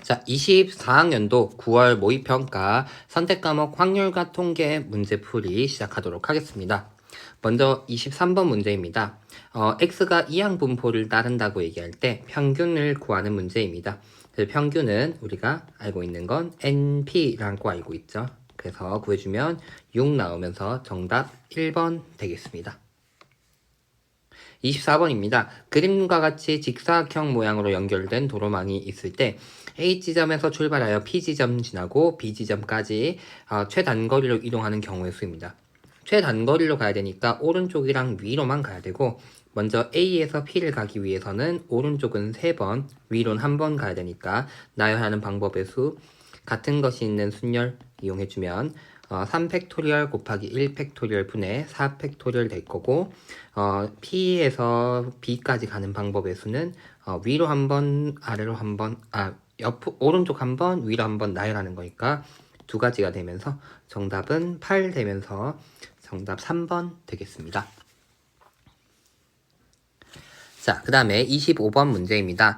자, 24학년도 9월 모의평가 선택과목 확률과 통계 문제풀이 시작하도록 하겠습니다. 먼저 23번 문제입니다. x가 이항분포를 따른다고 얘기할 때 평균을 구하는 문제입니다. 그 평균은 우리가 알고 있는 건 np라고 알고 있죠. 그래서 구해주면 6 나오면서 정답 1번 되겠습니다. 24번입니다. 그림과 같이 직사각형 모양으로 연결된 도로망이 있을 때 A지점에서 출발하여 P지점 지나고 B지점까지 최단거리로 이동하는 경우의 수입니다. 최단거리로 가야 되니까 오른쪽이랑 위로만 가야 되고, 먼저 A에서 P를 가기 위해서는 오른쪽은 3번, 위로는 1번 가야 되니까 나열하는 방법의 수 같은 것이 있는 순열 이용해주면 3팩토리얼 곱하기 1팩토리얼 분의 4팩토리얼 될 거고, P에서 B까지 가는 방법의 수는 위로 한 번, 아래로 한 번, 오른쪽 한 번, 위로 한 번 나열하는 거니까 두 가지가 되면서 정답은 8 되면서 정답 3번 되겠습니다. 자, 그 다음에 25번 문제입니다.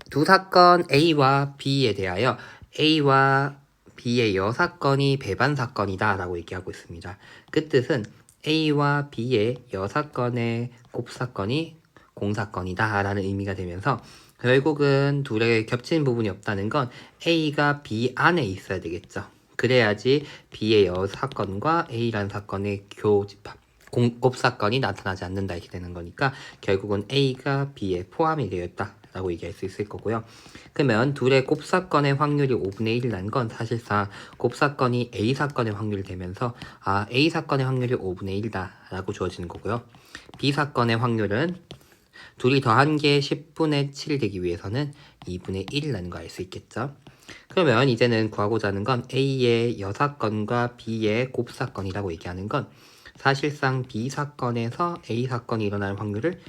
두 사건 A와 B에 대하여 A와 B의 여사건이 배반사건이다 라고 얘기하고 있습니다. 그 뜻은 A와 B의 여사건의 곱사건이 공사건이다 라는 의미가 되면서 결국은 둘의 겹치는 부분이 없다는 건 A가 B 안에 있어야 되겠죠. 그래야지 B의 여사건과 A라는 사건의 교집합, 곱사건이 나타나지 않는다 이렇게 되는 거니까 결국은 A가 B에 포함이 되어 있다 라고 얘기할 수 있을 거고요. 그러면 둘의 곱사건의 확률이 5분의 1이라는 건 사실상 곱사건이 A사건의 확률이 되면서 A사건의 확률이 5분의 1이다 라고 주어지는 거고요. B사건의 확률은 둘이 더한 게 10분의 7 되기 위해서는 2분의 1이라는 거 알 수 있겠죠. 그러면 이제는 구하고자 하는 건 A의 여사건과 B의 곱사건이라고 얘기하는 건 사실상 B사건에서 A사건이 일어날 확률을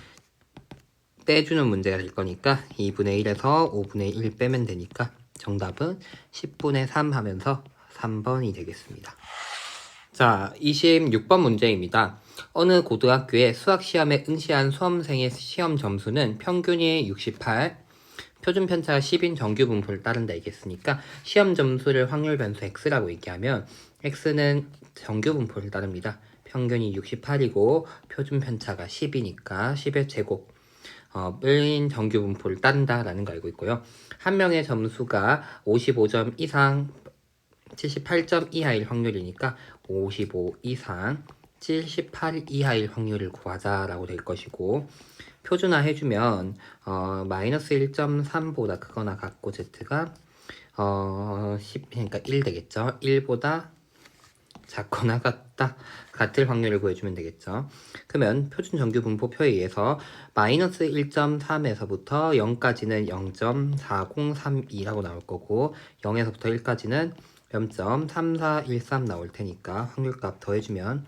빼주는 문제가 될 거니까 2분의 1에서 5분의 1 빼면 되니까 정답은 10분의 3 하면서 3번이 되겠습니다. 자, 26번 문제입니다. 어느 고등학교의 수학시험에 응시한 수험생의 시험 점수는 평균이 68, 표준 편차가 10인 정규 분포를 따른다 얘기했으니까 시험 점수를 확률 변수 x라고 얘기하면 x는 정규 분포를 따릅니다. 평균이 68이고 표준 편차가 10이니까 10의 제곱 인 정규 분포를 따른다라는 거 알고 있고요. 한 명의 점수가 55점 이상 78점 이하일 확률이니까 55 이상 78 이하일 확률을 구하자라고 될 것이고, 표준화 해주면 마이너스 1.3보다 크거나 같고 z가 10, 그러니까 1 되겠죠. 1보다 작거나 같다, 같을 확률을 구해주면 되겠죠. 그러면 표준 정규 분포표에 의해서 마이너스 1.3에서부터 0까지는 0.4032라고 나올 거고 0에서부터 1까지는 0.3413 나올 테니까 확률값 더해주면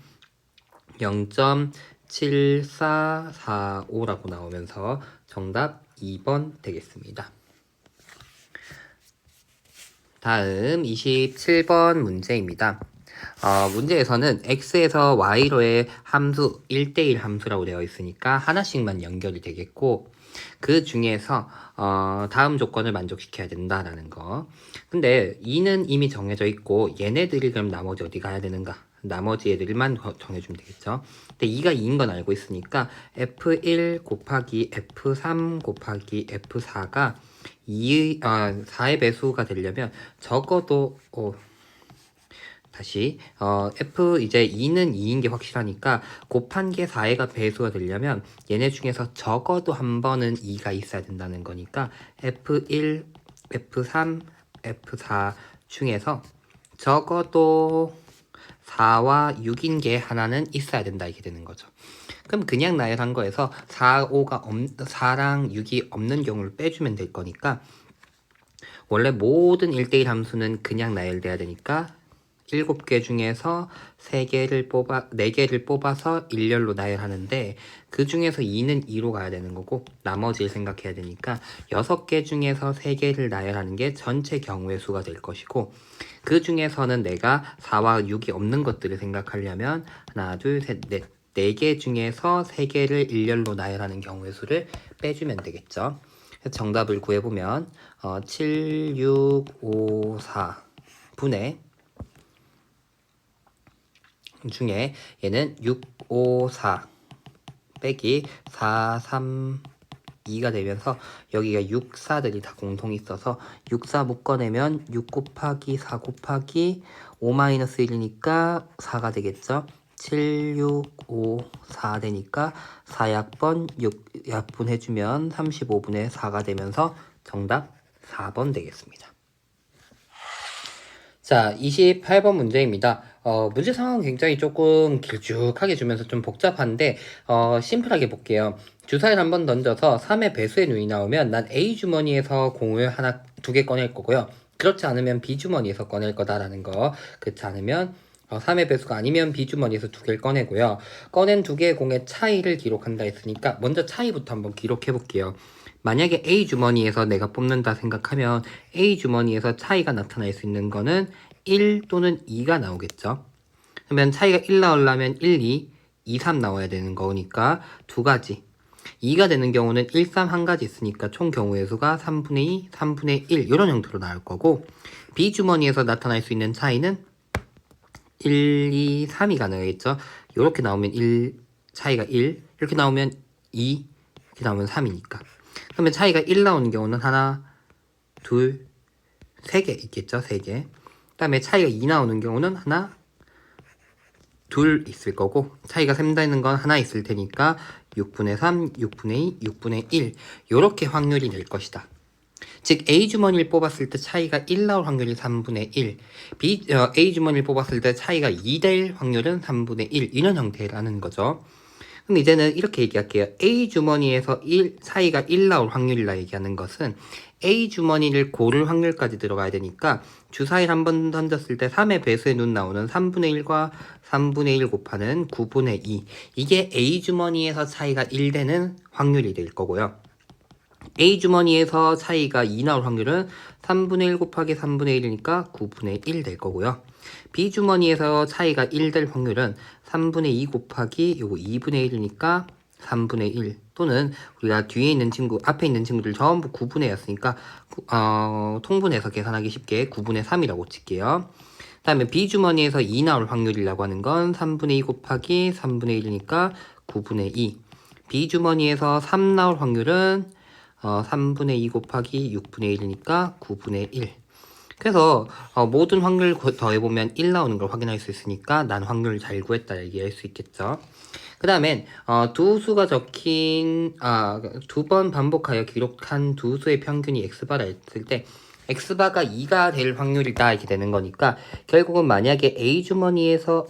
0.7445라고 나오면서 정답 2번 되겠습니다. 다음 27번 문제입니다. 문제에서는 x에서 y로의 함수 1대1 함수라고 되어 있으니까 하나씩만 연결이 되겠고, 그 중에서 다음 조건을 만족시켜야 된다라는 거. 근데 2는 이미 정해져 있고 얘네들이 그럼 나머지 어디 가야 되는가? 나머지 애들만 정해주면 되겠죠. 근데 2가 2인 건 알고 있으니까 f1 곱하기 f3 곱하기 f4가 4의 배수가 되려면 적어도 이제 2는 2인 게 확실하니까 곱한 게 4가 배수가 되려면 얘네 중에서 적어도 한 번은 2가 있어야 된다는 거니까 F1, F3, F4 중에서 적어도 4와 6인 게 하나는 있어야 된다 이렇게 되는 거죠. 그럼 그냥 나열한 거에서 4랑 6이 없는 경우를 빼주면 될 거니까 원래 모든 1대1 함수는 그냥 나열돼야 되니까 7개 중에서 4개를 뽑아서 일렬로 나열하는데 그 중에서 2는 2로 가야 되는 거고 나머지를 생각해야 되니까 6개 중에서 3개를 나열하는 게 전체 경우의 수가 될 것이고, 그 중에서는 내가 4와 6이 없는 것들을 생각하려면 하나, 둘, 셋, 넷 4개 중에서 3개를 일렬로 나열하는 경우의 수를 빼주면 되겠죠. 정답을 구해보면 7654분의 중에 얘는 654 빼기 432가 되면서 여기가 64들이 다 공통이 있어서 64 묶어내면 6 곱하기 4 곱하기 5-1이니까 4가 되겠죠. 7654 되니까 4약분 6약분 해주면 35분의 4가 되면서 정답 4번 되겠습니다. 자, 28번 문제입니다. 문제 상황은 굉장히 조금 길쭉하게 주면서 좀 복잡한데, 심플하게 볼게요. 주사위를 한번 던져서 3의 배수의 눈이 나오면 난 A 주머니에서 공을 두 개 꺼낼 거고요. 그렇지 않으면 B 주머니에서 꺼낼 거다라는 거. 그렇지 않으면 3의 배수가 아니면 B 주머니에서 두 개를 꺼내고요. 꺼낸 두 개의 공의 차이를 기록한다 했으니까 먼저 차이부터 한번 기록해 볼게요. 만약에 A 주머니에서 내가 뽑는다 생각하면 A 주머니에서 차이가 나타날 수 있는 거는 1 또는 2가 나오겠죠. 그러면 차이가 1 나오려면 1, 2, 2, 3 나와야 되는 거니까 두 가지. 2가 되는 경우는 1, 3 한 가지 있으니까 총 경우의 수가 3분의 2, 3분의 1 이런 형태로 나올 거고 B 주머니에서 나타날 수 있는 차이는 1, 2, 3이 가능하겠죠. 이렇게 나오면 1, 차이가 1, 이렇게 나오면 2, 이렇게 나오면 3이니까. 그러면 차이가 1 나오는 경우는 하나, 둘, 3개 있겠죠. 3개. 그 다음에 차이가 2 나오는 경우는 하나, 둘 있을 거고 차이가 3 나는 건 하나 있을 테니까 6분의 3, 6분의 2, 6분의 1 이렇게 확률이 될 것이다. 즉 A 주머니를 뽑았을 때 차이가 1 나올 확률이 3분의 1 A 주머니를 뽑았을 때 차이가 2 될 확률은 3분의 1 이런 형태라는 거죠. 그럼 이제는 이렇게 얘기할게요. A 주머니에서 차이가 1 나올 확률이라 얘기하는 것은 A 주머니를 고를 확률까지 들어가야 되니까 주사위를 한번 던졌을 때 3의 배수의 눈 나오는 3분의 1과 3분의 1 곱하는 9분의 2 이게 A 주머니에서 차이가 1 되는 확률이 될 거고요. A 주머니에서 차이가 2 나올 확률은 3분의 1 곱하기 3분의 1이니까 9분의 1 될 거고요. B 주머니에서 차이가 1 될 확률은 3분의 2 곱하기 요거 2분의 1이니까 3분의 1 또는 우리가 뒤에 있는 친구, 앞에 있는 친구들 전부 9분의 1이었으니까 통분해서 계산하기 쉽게 9분의 3이라고 칠게요. 그 다음에 B 주머니에서 2 나올 확률이라고 하는 건 3분의 2 곱하기 3분의 1이니까 9분의 2 B 주머니에서 3 나올 확률은 3분의 2 곱하기 6분의 1이니까 9분의 1 그래서 모든 확률 더해보면 1 나오는 걸 확인할 수 있으니까 난 확률 잘 구했다 얘기할 수 있겠죠. 그 다음엔 두 수가 적힌 두 번 반복하여 기록한 두 수의 평균이 x바라 했을 때 x바가 2가 될 확률이다 이렇게 되는 거니까 결국은 만약에 A 주머니에서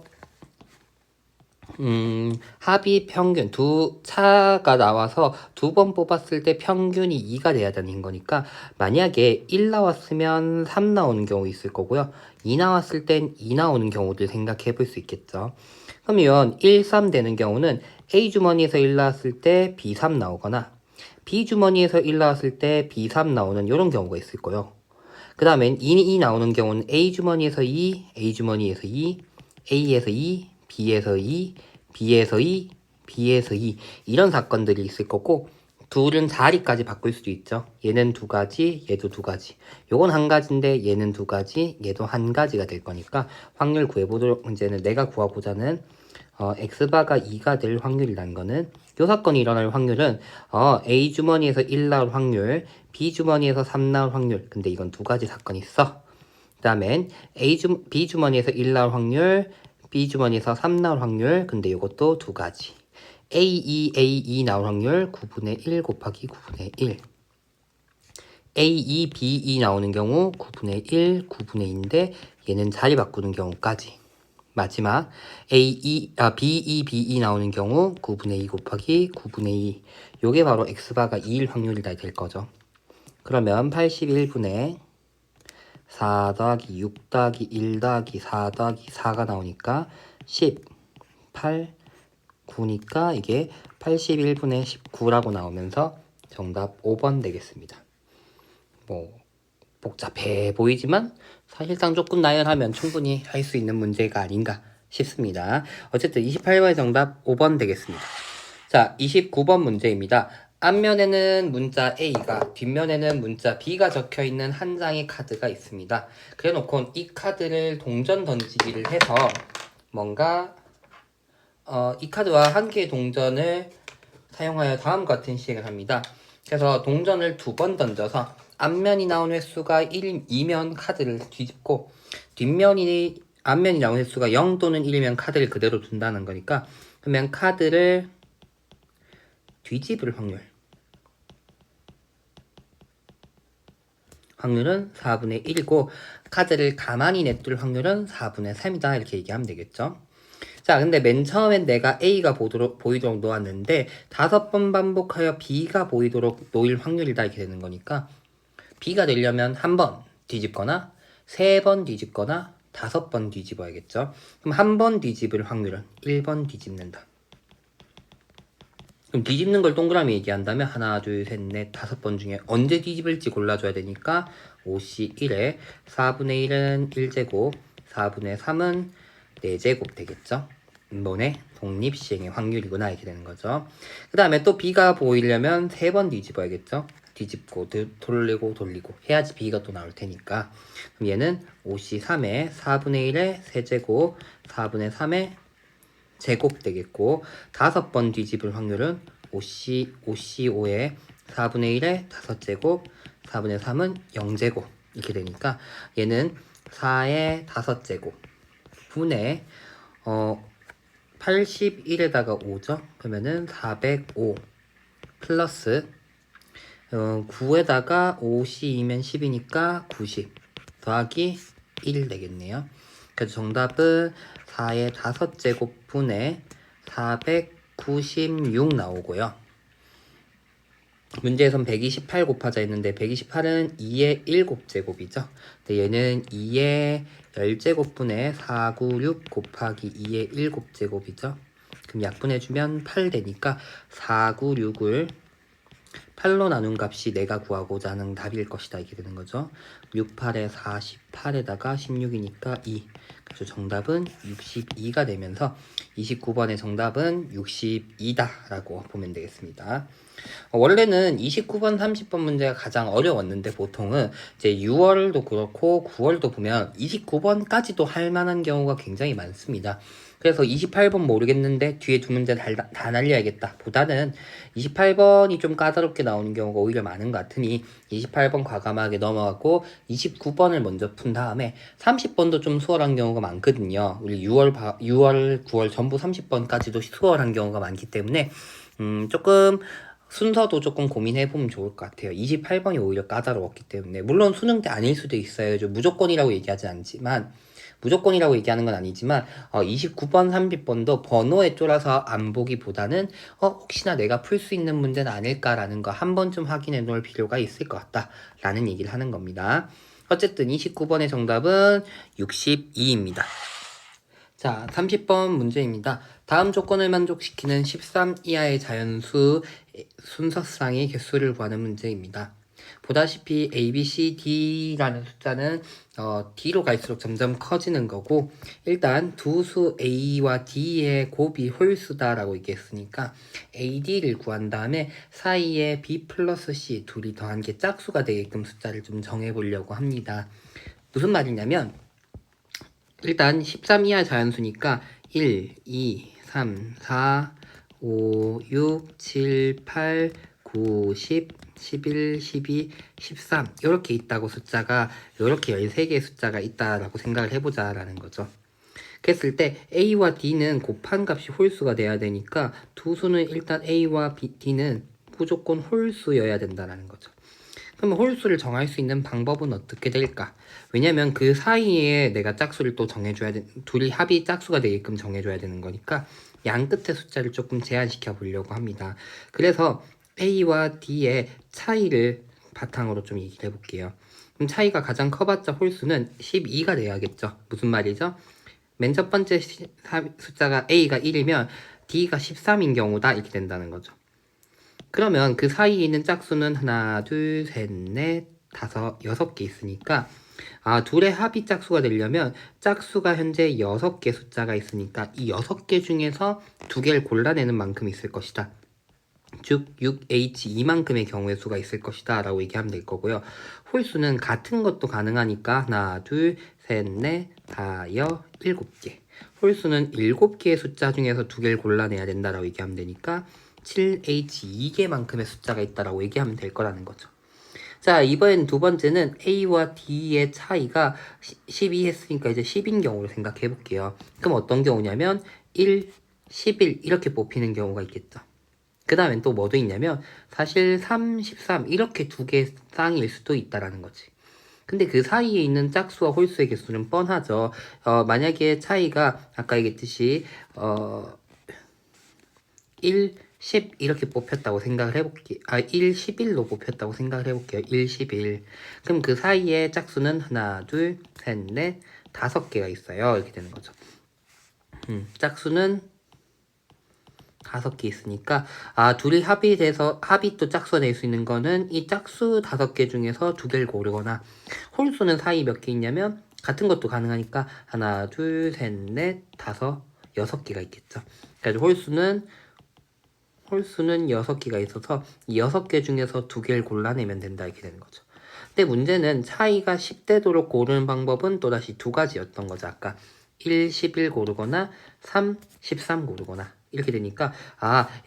합이 평균 두 차가 나와서 두 번 뽑았을 때 평균이 2가 돼야 되는 거니까 만약에 1 나왔으면 3 나오는 경우 있을 거고요. 2 나왔을 땐 2 나오는 경우들 생각해 볼 수 있겠죠. 그러면 1, 3 되는 경우는 A 주머니에서 1 나왔을 때 B 3 나오거나 B 주머니에서 1 나왔을 때 B 3 나오는 이런 경우가 있을 거예요. 그 다음엔 2 나오는 경우는 A 주머니에서 2, A 주머니에서 2, A에서 2, B에서 2, B에서 2, B에서 2 이런 사건들이 있을 거고 둘은 자리까지 바꿀 수도 있죠. 얘는 두 가지, 얘도 두 가지. 요건 한 가지인데 얘는 두 가지, 얘도 한 가지가 될 거니까 확률 구해보도록 이제는 내가 구하고자는 x바가 2가 될 확률이라는 거는 요 사건이 일어날 확률은 A 주머니에서 1 나올 확률, B 주머니에서 3 나올 확률. 근데 이건 두 가지 사건이 있어. 그 다음엔 B 주머니에서 1 나올 확률, B 주머니에서 3 나올 확률. 근데 이것도 두 가지. A2 나올 확률 9분의 1 곱하기 9분의 1. A2, B2 나오는 경우 9분의 1, 9분의 2인데 얘는 자리 바꾸는 경우까지. 마지막 B2, B2 나오는 경우 9분의 2 곱하기 9분의 2. 요게 바로 x바가 2일 확률이다 될 거죠. 그러면 81분의 4 더하기 6 더하기 1 더하기 4 더하기 4가 나오니까 18, 9니까 이게 81분의 19라고 나오면서 정답 5번 되겠습니다. 뭐 복잡해 보이지만 사실상 조금 나열하면 충분히 할 수 있는 문제가 아닌가 싶습니다. 어쨌든 28번의 정답 5번 되겠습니다. 자, 29번 문제입니다. 앞면에는 문자 A가, 뒷면에는 문자 B가 적혀있는 한 장의 카드가 있습니다. 그래놓고 이 카드를 동전 던지기를 해서 뭔가 이 카드와 한 개의 동전을 사용하여 다음과 같은 시행을 합니다. 그래서 동전을 2번 던져서 앞면이 나온 횟수가 2면 카드를 뒤집고 앞면이 나온 횟수가 0 또는 1이면 카드를 그대로 둔다는 거니까, 그러면 카드를 뒤집을 확률은 4분의 1이고 카드를 가만히 냅둘 확률은 4분의 3이다 이렇게 얘기하면 되겠죠. 자, 근데 맨 처음엔 내가 A가 보이도록 놓았는데 5번 반복하여 B가 보이도록 놓일 확률이다 이렇게 되는 거니까, B가 되려면 1번 뒤집거나 3번 뒤집거나 5번 뒤집어야겠죠. 그럼 1번 뒤집을 확률은 1번 뒤집는다. 그럼 뒤집는 걸 동그라미 얘기한다면 하나, 둘, 셋, 넷, 5번 중에 언제 뒤집을지 골라줘야 되니까 5C 1에 4분의 1은 1제곱, 4분의 3은 4제곱 되겠죠. 인번의 독립시행의 확률이구나 이렇게 되는 거죠. 그 다음에 또 B가 보이려면 3번 뒤집어야겠죠. 뒤집고 돌리고 해야지 B가 또 나올 테니까. 그럼 얘는 5C 3에 4분의 1에 3제곱, 4분의 3에 제곱 되겠고, 5번 뒤집을 확률은 5C5에 4분의 1에 5제곱, 4분의 3은 0제곱 이렇게 되니까 얘는 4의 5제곱 분의 81에다가 5죠. 그러면은 405 플러스 9에다가 5C이면 10이니까 90 더하기 1 되겠네요. 그래서 정답은 4의 5제곱 분의 496 나오고요. 문제에선 128 곱하자 했는데 128은 2의 7제곱이죠. 근데 얘는 2의 10제곱 분의 496 곱하기 2의 7제곱이죠. 그럼 약분해주면 8 되니까 496을 8로 나눈 값이 내가 구하고자 하는 답일 것이다 이렇게 되는 거죠. 6, 8에 48에다가 16이니까 2. 그래서 정답은 62가 되면서 29번의 정답은 62다 라고 보면 되겠습니다. 원래는 29번, 30번 문제가 가장 어려웠는데 보통은 이제 6월도 그렇고 9월도 보면 29번까지도 할 만한 경우가 굉장히 많습니다. 그래서 28번 모르겠는데 뒤에 두 문제 다 날려야겠다 보다는 28번이 좀 까다롭게 나오는 경우가 오히려 많은 것 같으니 28번 과감하게 넘어가고 29번을 먼저 푼 다음에 30번도 좀 수월한 경우가 많거든요. 우리 6월, 9월 전부 30번까지도 수월한 경우가 많기 때문에 조금 순서도 조금 고민해보면 좋을 것 같아요. 28번이 오히려 까다로웠기 때문에. 물론 수능 때 아닐 수도 있어요. 무조건이라고 얘기하지 않지만, 무조건이라고 얘기하는 건 아니지만 29번, 30번도 번호에 쫄아서 안 보기보다는 혹시나 내가 풀 수 있는 문제는 아닐까라는 거 한 번쯤 확인해 놓을 필요가 있을 것 같다 라는 얘기를 하는 겁니다. 어쨌든 29번의 정답은 62입니다. 자, 30번 문제입니다. 다음 조건을 만족시키는 13 이하의 자연수 순서상의 개수를 구하는 문제입니다. 보다시피 A, B, C, D라는 숫자는 D로 갈수록 점점 커지는 거고, 일단 두 수 A와 D의 곱이 홀수다라고 얘기했으니까 A, D를 구한 다음에 사이에 B 플러스 C 둘이 더한 게 짝수가 되게끔 숫자를 좀 정해보려고 합니다. 무슨 말이냐면 일단 13 이하 자연수니까 1, 2, 3, 4, 5, 6, 7, 8, 9, 10, 11, 12, 13 이렇게 있다고 숫자가 이렇게 13개의 숫자가 있다라고 생각을 해보자 라는 거죠. 그랬을 때 A와 D는 곱한 값이 홀수가 돼야 되니까 두 수는 일단 A와 D는 무조건 홀수여야 된다는 거죠. 그러면 홀수를 정할 수 있는 방법은 어떻게 될까? 왜냐면 그 사이에 내가 짝수를 또 정해줘야 둘이 합이 짝수가 되게끔 정해줘야 되는 거니까 양 끝의 숫자를 조금 제한시켜 보려고 합니다. 그래서 A와 D의 차이를 바탕으로 좀 얘기를 해볼게요. 그럼 차이가 가장 커봤자 홀수는 12가 돼야겠죠. 무슨 말이죠? 맨 첫 번째 숫자가 A가 1이면 D가 13인 경우다 이렇게 된다는 거죠. 그러면 그 사이에 있는 짝수는 하나, 둘, 셋, 넷, 다섯, 6개 있으니까 둘의 합이 짝수가 되려면 짝수가 현재 6개 숫자가 있으니까 이 6개 중에서 2개를 골라내는 만큼 있을 것이다. 즉 6H2만큼의 경우의 수가 있을 것이다 라고 얘기하면 될 거고요. 홀수는 같은 것도 가능하니까 하나, 둘, 셋, 넷, 다, 여, 7개. 홀수는 7개의 숫자 중에서 2개를 골라내야 된다라고 얘기하면 되니까 7H2개만큼의 숫자가 있다라고 얘기하면 될 거라는 거죠. 자, 이번엔 두 번째는 A와 D의 차이가 12 했으니까 이제 10인 경우를 생각해 볼게요. 그럼 어떤 경우냐면 1, 11 이렇게 뽑히는 경우가 있겠죠. 그 다음엔 또 뭐도 있냐면 사실 3, 13 이렇게 두 개 쌍일 수도 있다라는 거지. 근데 그 사이에 있는 짝수와 홀수의 개수는 뻔하죠. 만약에 차이가 아까 얘기했듯이 1, 10 이렇게 뽑혔다고 생각을 해볼게요. 1, 11로 뽑혔다고 생각을 해볼게요. 1, 11. 그럼 그 사이에 짝수는 하나, 둘, 셋, 넷, 5개가 있어요. 이렇게 되는 거죠. 짝수는 5개 있으니까 둘이 합이 또 짝수가 될 수 있는 거는 이 짝수 5개 중에서 2개를 고르거나 홀수는 사이 몇 개 있냐면 같은 것도 가능하니까 하나, 둘, 셋, 넷, 5, 6개가 있겠죠. 그래서 홀수는 6개가 있어서 이 6개 중에서 2개를 골라내면 된다 이렇게 되는 거죠. 근데 문제는 차이가 10되도록 고르는 방법은 또다시 2가지였던 거죠. 아까 1, 11 고르거나 3, 13 고르거나 이렇게 되니까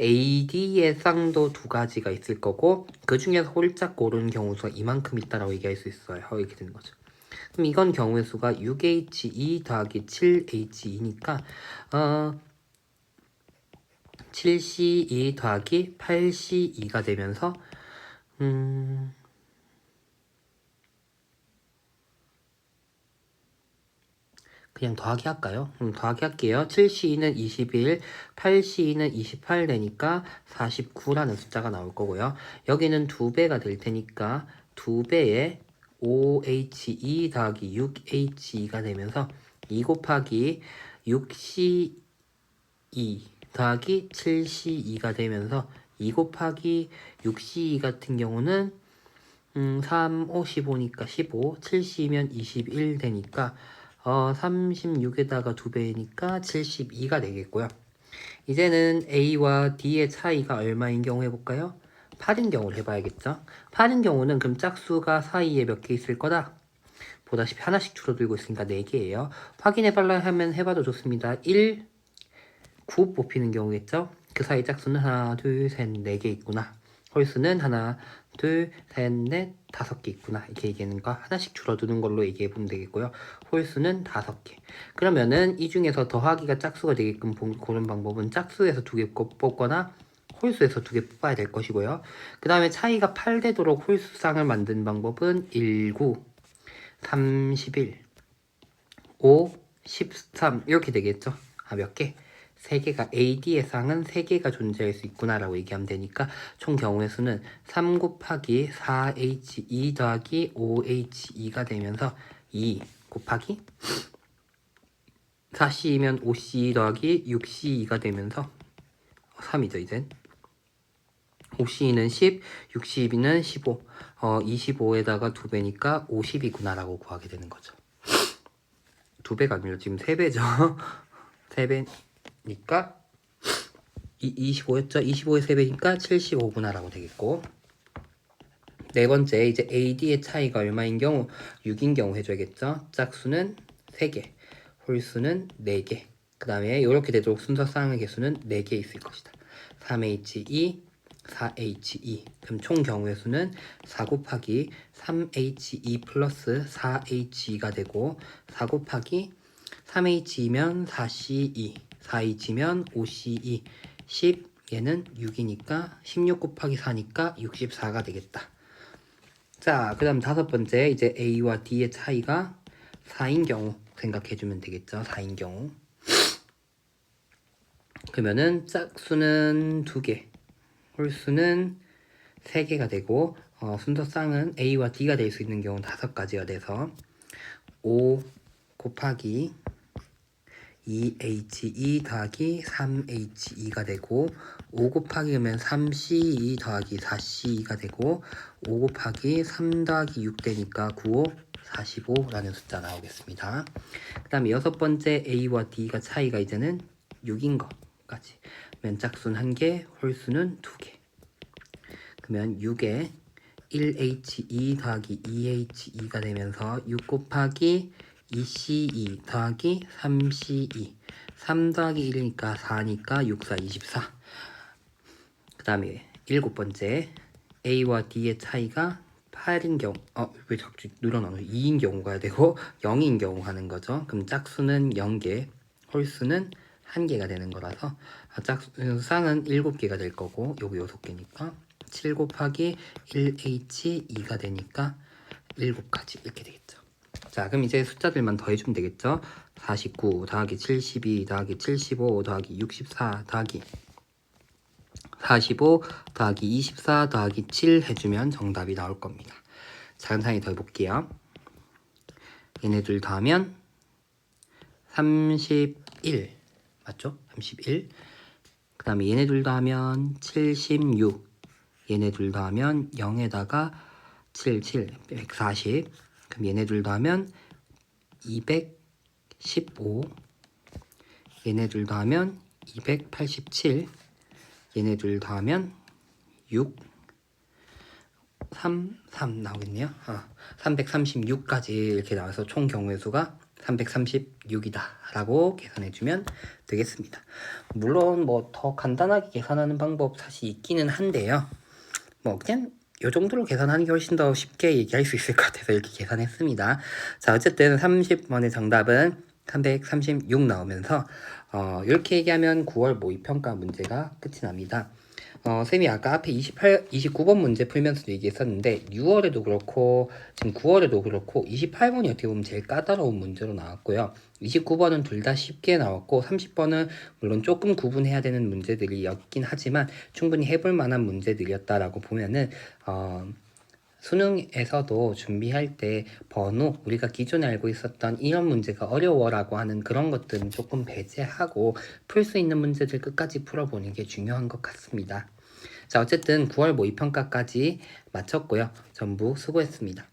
AD의 쌍도 2가지가 있을 거고 그 중에서 홀짝 고르는 경우 수가 이만큼 있다라고 얘기할 수 있어요. 이렇게 되는 거죠. 그럼 이건 경우의 수가 6H2 더하기 7H2니까 7C2 더하기 8C2가 되면서 그냥 더하기 할까요? 더하기 할게요. 7C2는 21, 8C2는 28 되니까 49라는 숫자가 나올 거고요. 여기는 2배가 될 테니까 2배에 5H2 더하기 6H2가 되면서 2 곱하기 6C2 더하기 7C2가 되면서 2 곱하기 6C2 같은 경우는 3, 5, 15니까 15, 7C면 21 되니까 36에다가 2배니까 72가 되겠고요. 이제는 A와 D의 차이가 얼마인 경우 해볼까요? 8인 경우를 해봐야겠죠. 8인 경우는 그럼 짝수가 사이에 몇 개 있을 거다? 보다시피 하나씩 줄어들고 있으니까 4개예요. 확인해달라 하면 해봐도 좋습니다. 1, 9 뽑히는 경우겠죠? 그 사이 짝수는 하나, 둘, 셋, 4개 있구나. 홀수는 하나, 둘, 셋, 넷, 5개 있구나. 이렇게 얘기하는 거 하나씩 줄어드는 걸로 얘기해 보면 되겠고요. 홀수는 5개. 그러면은 이 중에서 더하기가 짝수가 되게끔 고른 방법은 짝수에서 2개 뽑거나 홀수에서 2개 뽑아야 될 것이고요. 그 다음에 차이가 8 되도록 홀수쌍을 만든 방법은 19, 31, 5, 13 이렇게 되겠죠. 몇 개? 3개가 AD의 쌍은 3개가 존재할 수 있구나라고 얘기하면 되니까 총 경우의 수는 3 곱하기 4H2 더하기 5H2가 되면서 2 곱하기 4C이면 5C 더하기 6C2가 되면서 3이죠 이젠. 5C는 10, 6C2는 15, 25에다가 2배니까 50이구나라고 구하게 되는 거죠. 2배가 아니라 지금 3배죠. 3배니까 25였죠? 25의 3배니까 75구나라고 되겠고 네 번째 이제 AD의 차이가 얼마인 경우 6인 경우 해줘야겠죠? 짝수는 3개, 홀수는 4개 그 다음에 이렇게 되도록 순서 쌍의 개수는 4개 있을 것이다. 3H2, 4H2 그럼 총 경우의 수는 4 곱하기 3H2 플러스 4H2가 되고 4 곱하기 3H면 4C2 4H면 5C2 10 얘는 6이니까 16 곱하기 4니까 64가 되겠다. 자, 그 다음 5번째 이제 A와 D의 차이가 4인 경우 생각해주면 되겠죠. 4인 경우 그러면은 짝수는 2개 홀수는 3개가 되고 순서쌍은 A와 D가 될 수 있는 경우 5가지가 돼서 5 곱하기 2H2 더하기 3H2가 되고 5 곱하기 그러면 3C2 더하기 4C2가 되고 5 곱하기 3 더하기 6 되니까 9, 5, 45라는 숫자 나오겠습니다. 그 다음에 6번째 A와 D가 차이가 이제는 6인 것까지 그러면 짝수는 1개, 홀수는 2개 그러면 6에 1H2 더하기 2H2가 되면서 6 곱하기 2C2 더하기 3C2 3 더하기 1이니까 4니까 6, 4, 24. 그 다음에 7번째 A와 D의 차이가 8인 경우 왜 자꾸 늘어나노? 2인 경우 가야 되고 0인 경우 하는 거죠. 그럼 짝수는 0개, 홀수는 1개가 되는 거라서 쌍은 7개가 될 거고 요거 6개니까 7 곱하기 1H2가 되니까 7가지 이렇게 되겠죠. 자, 그럼 이제 숫자들만 더해주면 되겠죠. 49 더하기 72 더하기 75 더하기 64 더하기 45 더하기 24 더하기 7 해주면 정답이 나올 겁니다. 자, 그럼 상위 더해볼게요. 얘네들 더하면 31 맞죠? 31. 그 다음에 얘네들 더하면 76. 얘네들 더하면 0에다가 77, 140. 그럼 얘네들 더하면 215. 얘네들 더하면 287. 얘네들 더하면 6, 3 나오겠네요. 336까지 이렇게 나와서 총 경우의 수가 336이다 라고 계산해주면 되겠습니다. 물론 뭐 더 간단하게 계산하는 방법 사실 있기는 한데요. 뭐 그냥 요 정도로 계산하는 게 훨씬 더 쉽게 얘기할 수 있을 것 같아서 이렇게 계산했습니다. 자, 어쨌든 30번의 정답은 336 나오면서 이렇게 얘기하면 9월 모의평가 문제가 끝이 납니다. 쌤이 아까 앞에 29번 문제 풀면서도 얘기했었는데 6월에도 그렇고 지금 9월에도 그렇고 28번이 어떻게 보면 제일 까다로운 문제로 나왔고요. 29번은 둘 다 쉽게 나왔고 30번은 물론 조금 구분해야 되는 문제들이었긴 하지만 충분히 해볼 만한 문제들이었다라고 보면은 수능에서도 준비할 때 번호, 우리가 기존에 알고 있었던 이런 문제가 어려워라고 하는 그런 것들은 조금 배제하고 풀 수 있는 문제들 끝까지 풀어보는 게 중요한 것 같습니다. 자, 어쨌든 9월 모의평가까지 마쳤고요. 전부 수고했습니다.